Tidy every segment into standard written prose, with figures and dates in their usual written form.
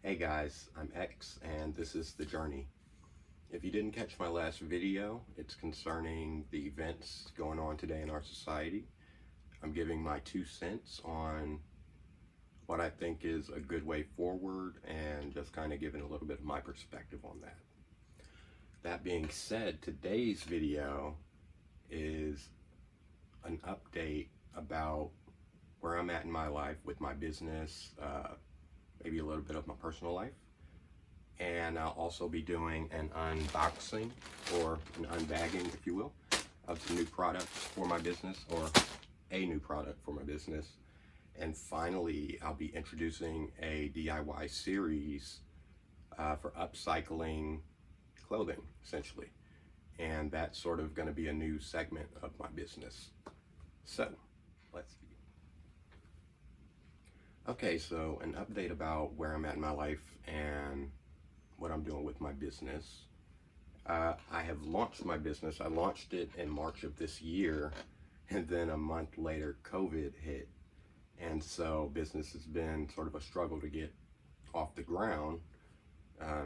Hey guys, I'm X and this is The Journey. If you didn't catch my last video, it's concerning the events going on today in our society. I'm giving my 2 cents on what I think is a good way forward and just kind of giving a little bit of my perspective on that. That being said, today's video is an update about where I'm at in my life with my business, maybe a little bit of my personal life. And I'll also be doing an unboxing or an unbagging, if you will, of some new products for my business or a new product for my business. And finally, I'll be introducing a DIY series for upcycling clothing, essentially. And that's sort of going to be a new segment of my business. So, let's begin. Okay, so an update about where I'm at in my life and what I'm doing with my business. I have launched my business. I launched it in March of this year, and then a month later, COVID hit. And so business has been sort of a struggle to get off the ground.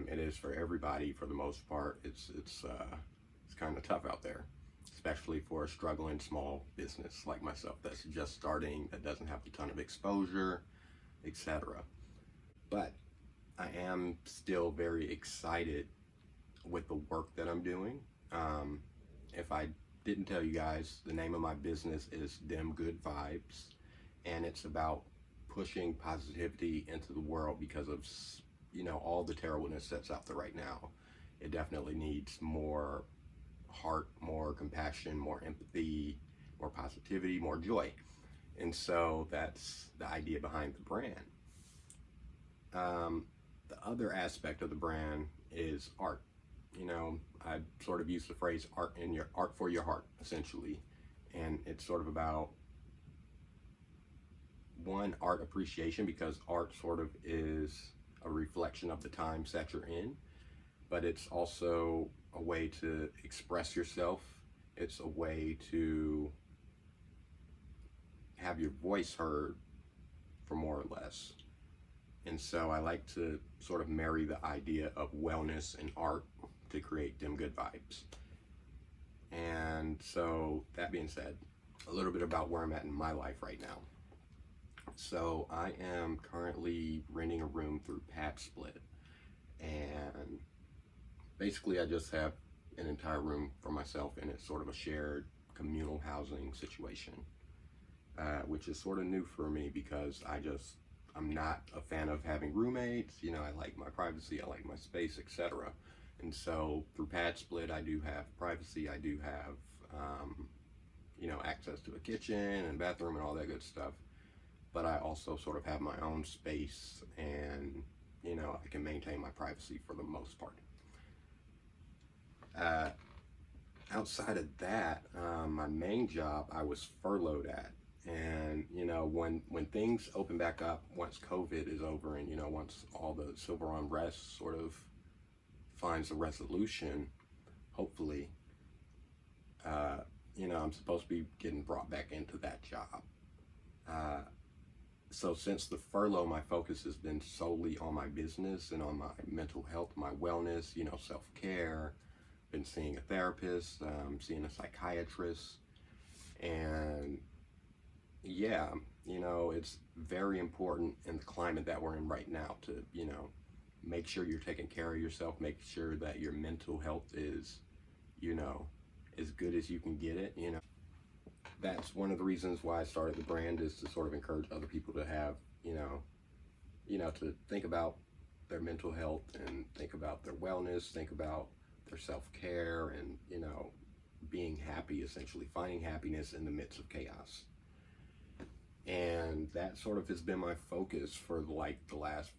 It is for everybody for the most part. It's kind of tough out there, especially for a struggling small business like myself that's just starting, that doesn't have a ton of exposure, etc. But I am still very excited with the work that I'm doing. If I didn't tell you guys, the name of my business is Dem Good Vibes, and it's about pushing positivity into the world because of, all the terribleness that's out there right now. It definitely needs more heart, more compassion, more empathy, more positivity, more joy. And so that's the idea behind the brand. The other aspect of the brand is art. I sort of use the phrase art for your heart, essentially. And it's sort of about one, art appreciation, because art sort of is a reflection of the times that you're in, but it's also a way to express yourself. It's a way to have your voice heard, for more or less. And so I like to sort of marry the idea of wellness and art to create Dem Good Vibes. And so that being said, a little bit about where I'm at in my life right now. So I am currently renting a room through Pat Split, and basically I just have an entire room for myself, and it's sort of a shared communal housing situation, which is sort of new for me because I'm not a fan of having roommates. I like my privacy, I like my space, etc. And so through Pad Split, I do have privacy. I do have, access to a kitchen and bathroom and all that good stuff. But I also sort of have my own space, and, I can maintain my privacy for the most part. Outside of that, my main job I was furloughed at. And when things open back up, once COVID is over, and once all the civil unrest sort of finds a resolution, hopefully, I'm supposed to be getting brought back into that job. So since the furlough, my focus has been solely on my business and on my mental health, my wellness, self-care. Been seeing a therapist, seeing a psychiatrist, and yeah, it's very important in the climate that we're in right now to, make sure you're taking care of yourself, make sure that your mental health is, as good as you can get it. That's one of the reasons why I started the brand, is to sort of encourage other people to have, to think about their mental health and think about their wellness, think about their self-care, and, being happy, essentially finding happiness in the midst of chaos. And that sort of has been my focus for the last,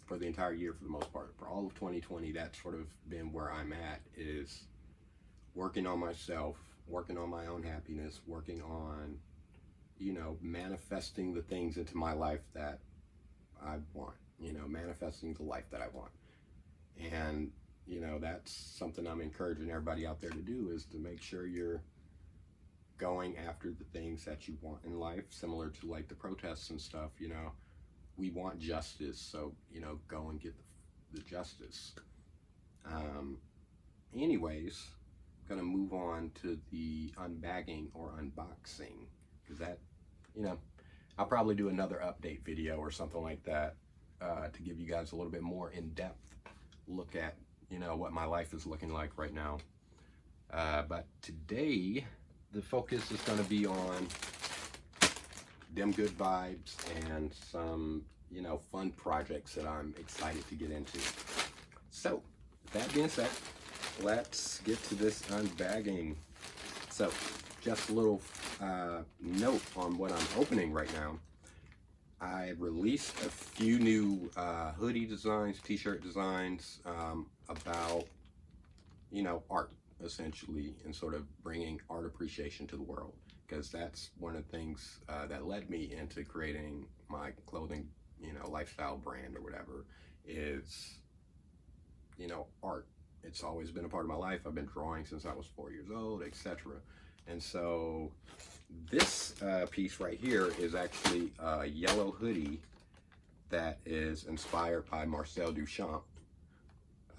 for the entire year, for the most part. For all of 2020, that's sort of been where I'm at, is working on myself, working on my own happiness, working on, manifesting the things into my life that I want, manifesting the life that I want. And, that's something I'm encouraging everybody out there to do, is to make sure you're going after the things that you want in life, similar to like the protests and stuff. we want justice, so, you know, go and get the justice. Anyways, gonna move on to the unbagging or unboxing, because that, you know, I'll probably do another update video or something like that to give you guys a little bit more in-depth look at, you know, what my life is looking like right now. But today, the focus is going to be on them good vibes and some, you know, fun projects that I'm excited to get into. So, with that being said, let's get to this unbagging. So, just a little note on what I'm opening right now. I released a few new hoodie designs, t-shirt designs about, you know, art, essentially, and sort of bringing art appreciation to the world, because that's one of the things that led me into creating my clothing, you know, lifestyle brand or whatever, is, you know, art. It's always been a part of my life. I've been drawing since I was 4 years old, etc. And so this piece right here is actually a yellow hoodie that is inspired by Marcel Duchamp.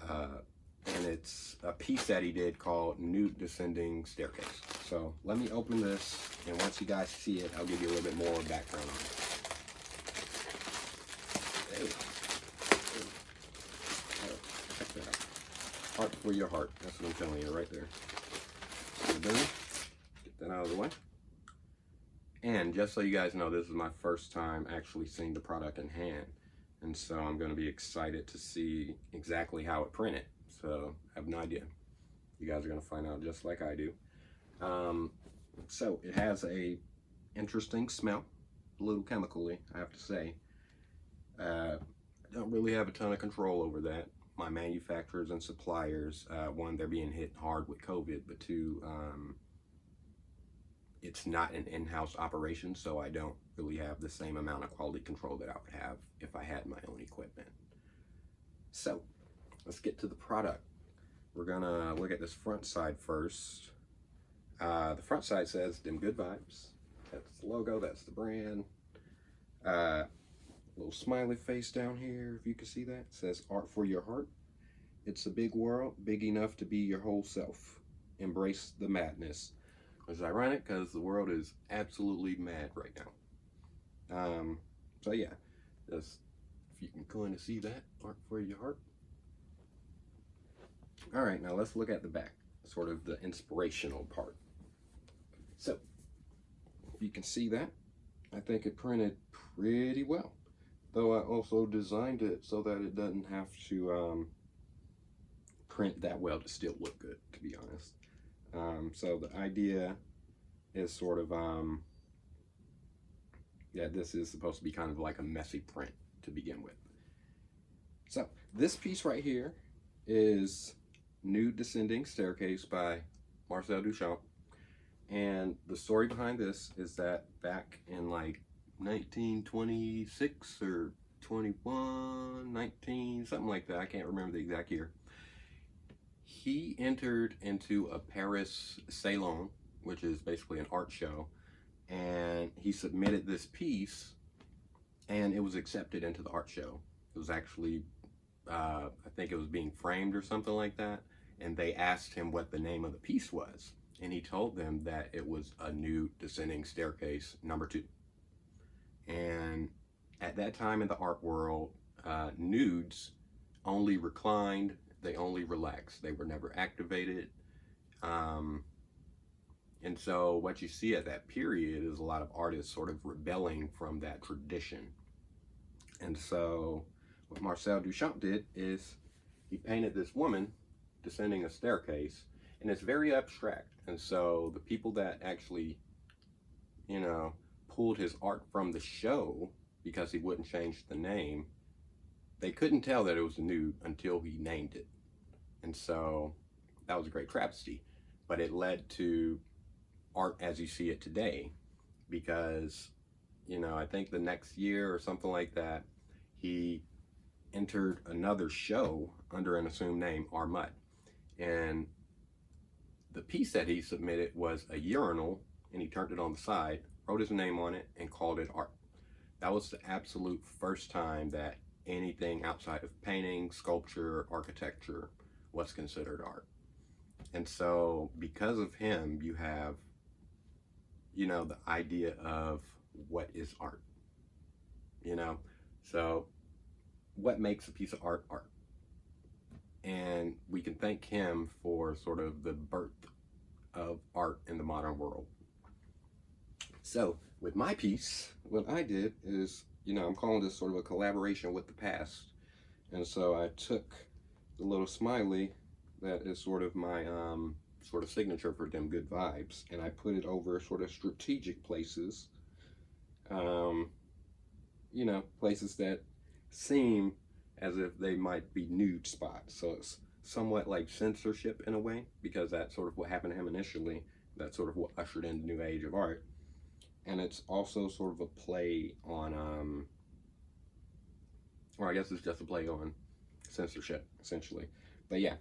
And it's a piece that he did called Nude Descending Staircase. So let me open this, and once you guys see it, I'll give you a little bit more background on it. There we go. Check that out. Art for your heart. That's what I'm telling you right there. So done. Get that out of the way. And just so you guys know, this is my first time actually seeing the product in hand. And so I'm going to be excited to see exactly how it printed. So I have no idea. You guys are going to find out just like I do. So it has a interesting smell, a little chemically, I have to say. I don't really have a ton of control over that. My manufacturers and suppliers, one, they're being hit hard with COVID, but two, it's not an in-house operation, so I don't really have the same amount of quality control that I would have if I had my own equipment. So let's get to the product. We're gonna look at this front side first. The front side says "Them Good Vibes." That's the logo, that's the brand. Little smiley face down here, if you can see that. It says "Art for Your Heart." It's a big world, big enough to be your whole self. Embrace the madness. Which is ironic because the world is absolutely mad right now. So yeah, just if you can kind of see that, art for your heart. All right, now let's look at the back, sort of the inspirational part. So if you can see that, I think it printed pretty well. Though I also designed it so that it doesn't have to print that well to still look good, to be honest. So the idea is sort of, yeah, this is supposed to be kind of like a messy print to begin with. So this piece right here is Nude Descending Staircase by Marcel Duchamp. And the story behind this is that back in like 1926 or 21, 19, something like that, I can't remember the exact year, he entered into a Paris salon, which is basically an art show, and he submitted this piece, and it was accepted into the art show. It was actually, I think it was being framed or something like that, and they asked him what the name of the piece was, and he told them that it was a Nude Descending Staircase #2. And at that time in the art world, nudes only reclined, they only relaxed, they were never activated. And so what you see at that period is a lot of artists sort of rebelling from that tradition. And so what Marcel Duchamp did is he painted this woman descending a staircase, and it's very abstract. And so the people that actually, you know, pulled his art from the show because he wouldn't change the name, they couldn't tell that it was a nude until he named it. And so that was a great travesty, but it led to art as you see it today, because, you know, I think the next year or something like that, he entered another show under an assumed name, Armut. And the piece that he submitted was a urinal, and he turned it on the side, wrote his name on it, and called it art. That was the absolute first time that anything outside of painting, sculpture, architecture was considered art. And so because of him, you have, you know, the idea of what is art, you know? So what makes a piece of art art? And we can thank him for sort of the birth of art in the modern world. So with my piece, what I did is, you know, I'm calling this sort of a collaboration with the past. And so I took the little smiley that is sort of my sort of signature for them good vibes, and I put it over sort of strategic places, you know, places that seem as if they might be nude spots. So it's somewhat like censorship in a way, because that's sort of what happened to him initially. That's sort of what ushered in the new age of art. And it's also sort of a play on, or I guess it's just a play on censorship, essentially. But yeah,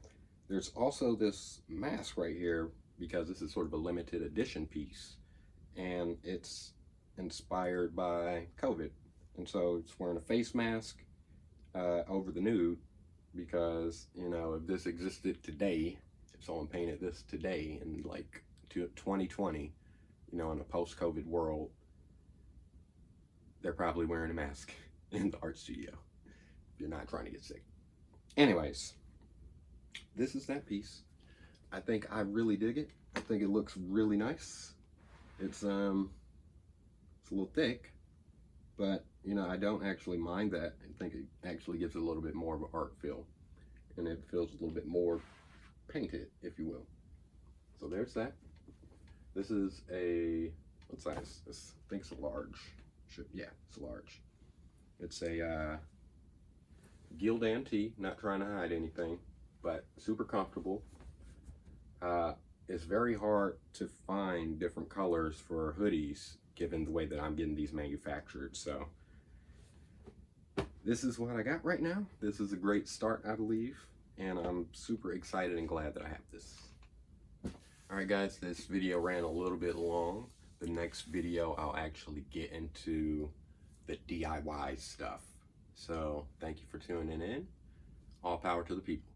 there's also this mask right here, because this is sort of a limited edition piece, and it's inspired by COVID. And so it's wearing a face mask over the nude, because, you know, if this existed today, if someone painted this today in like 2020, you know, in a post-COVID world, they're probably wearing a mask in the art studio if you're not trying to get sick. Anyways, this is that piece. I think I really dig it. I think it looks really nice. It's a little thick, but you know, I don't actually mind that. I think it actually gives it a little bit more of an art feel, and it feels a little bit more painted, if you will. So there's that. This is a, what size? This, I think it's a large. Yeah, it's a large. It's a Gildan tee, not trying to hide anything, but super comfortable. It's very hard to find different colors for hoodies, given the way that I'm getting these manufactured. So this is what I got right now. This is a great start, I believe, and I'm super excited and glad that I have this. Alright guys, this video ran a little bit long. The next video I'll actually get into the DIY stuff. So thank you for tuning in. All power to the people.